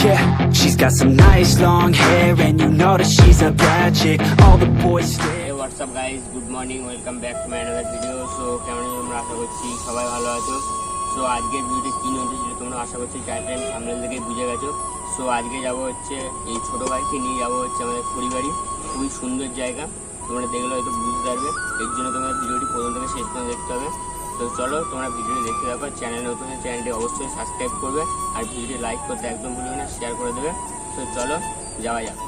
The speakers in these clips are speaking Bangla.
Yeah, she's got some nice long hair, and you know that she's a bad chick. All the boys stare. Hey, what's up guys, good morning, welcome back to my another video. So কেমন আছো তোমরা? আশা করছি সবাই ভালো আছো। সো আজকের ভিডিওতে কি নিয়ে এসেছি তোমরা আশা করছি টাইটেল থাম্বনেল দেখে বুঝে গেছো। সো আজকে যাব হচ্ছে এই ছোট ভাইকে নিয়ে যাব হচ্ছে আমাদের খড়িবাড়ি। খুবই সুন্দর জায়গা, তোমরা দেখলে হয়তো বুঝতে পারবে। এর জন্য তোমরা ভিডিওটি প্রথম থেকে শেষ পর্যন্ত দেখতে হবে। তো চলো তোমরা ভিডিওটি দেখতে থাকো। চ্যানেল নতুন চ্যানেলটি অবশ্যই সাবস্ক্রাইব করবে আর ভিডিওটি লাইক করতে একদম ভুলবে না, শেয়ার করে দেবে। তো চলো যাওয়া যাক।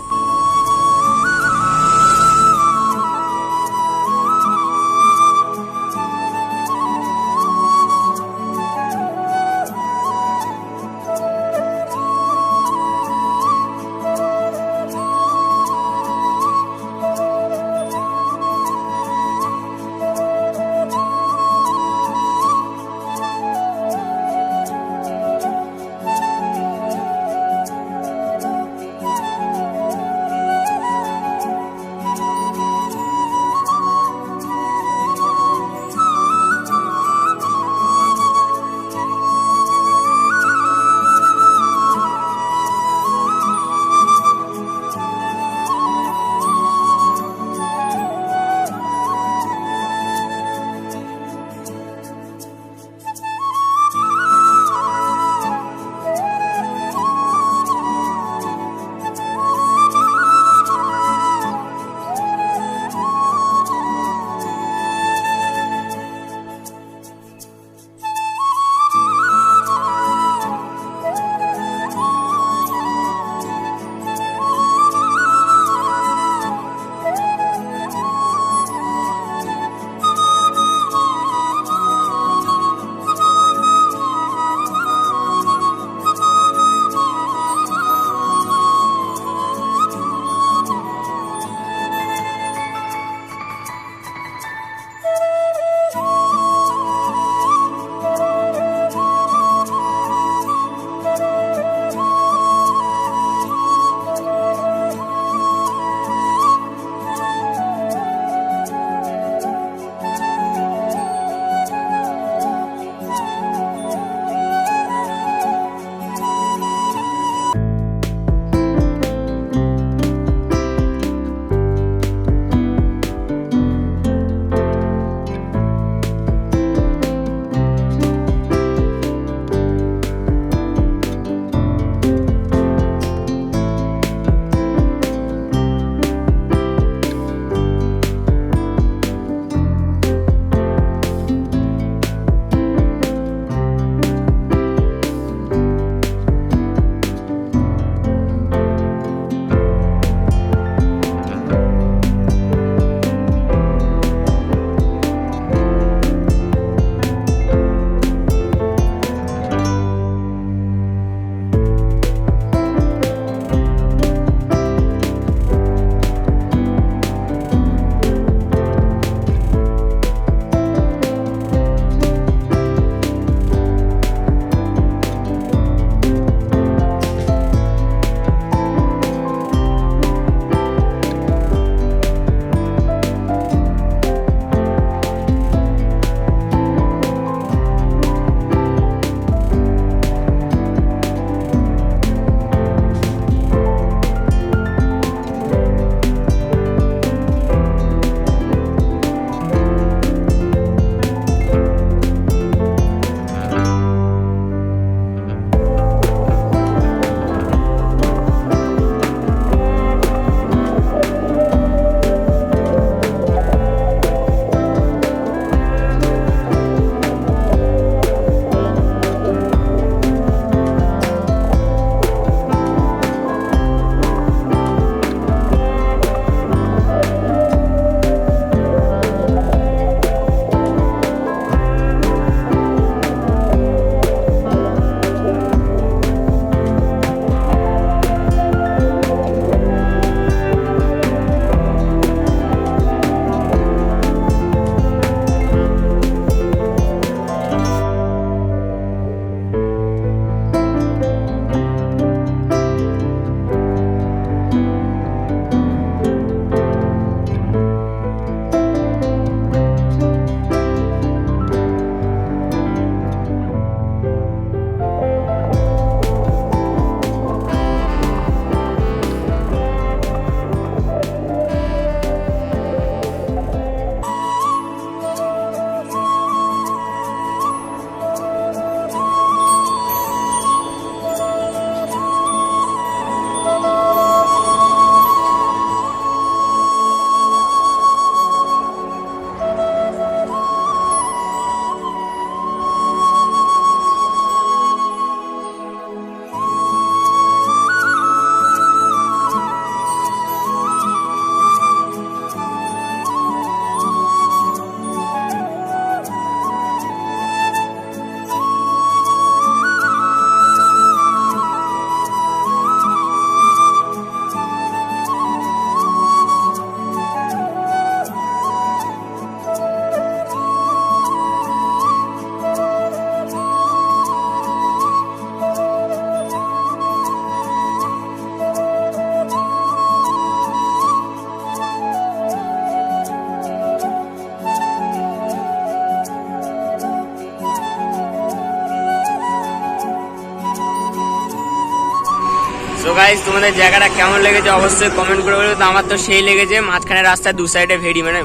গাইস তোমাদের জায়গাটা কেমন লেগেছে অবশ্যই কমেন্ট করে বলবে। তো আমার তো সেই লেগেছে, মাঝখানে রাস্তায় দু সাইডে ভেড়ি, মানে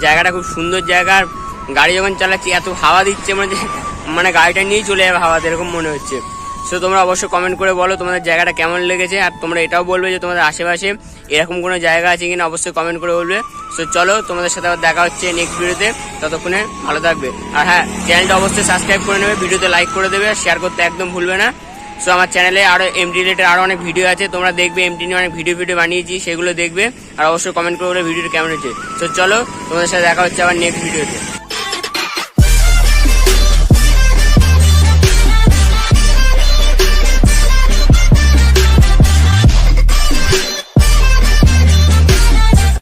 জায়গাটা খুব সুন্দর জায়গা। আর গাড়ি যখন চালাচ্ছি এত হাওয়া দিচ্ছে, মানে গাড়িটা নিয়েই চলে যাবে হাওয়াতে এরকম মনে হচ্ছে। সো তোমরা অবশ্যই কমেন্ট করে বলো তোমাদের জায়গাটা কেমন লেগেছে। আর তোমরা এটাও বলবে যে তোমাদের আশেপাশে এরকম কোনো জায়গা আছে কিনা, অবশ্যই কমেন্ট করে বলবে। সো চলো তোমাদের সাথে আবার দেখা হচ্ছে নেক্সট ভিডিওতে, ততক্ষণে ভালো থাকবে। আর হ্যাঁ, চ্যানেলটা অবশ্যই সাবস্ক্রাইব করে নেবে, ভিডিওতে লাইক করে দেবে, শেয়ার করতে একদম ভুলবে না। সো আমার চ্যানেলে আরও এমটি রিলেটেড আরও অনেক ভিডিও আছে, তোমরা দেখবে, এমটি নিয়ে অনেক ভিডিও বানিয়েছি, সেগুলো দেখবে। আর অবশ্যই কমেন্ট করে বলে ভিডিওটা কেমন হচ্ছে। সো চলো তোমাদের সাথে দেখা হচ্ছে আবার নেক্সট ভিডিওতে।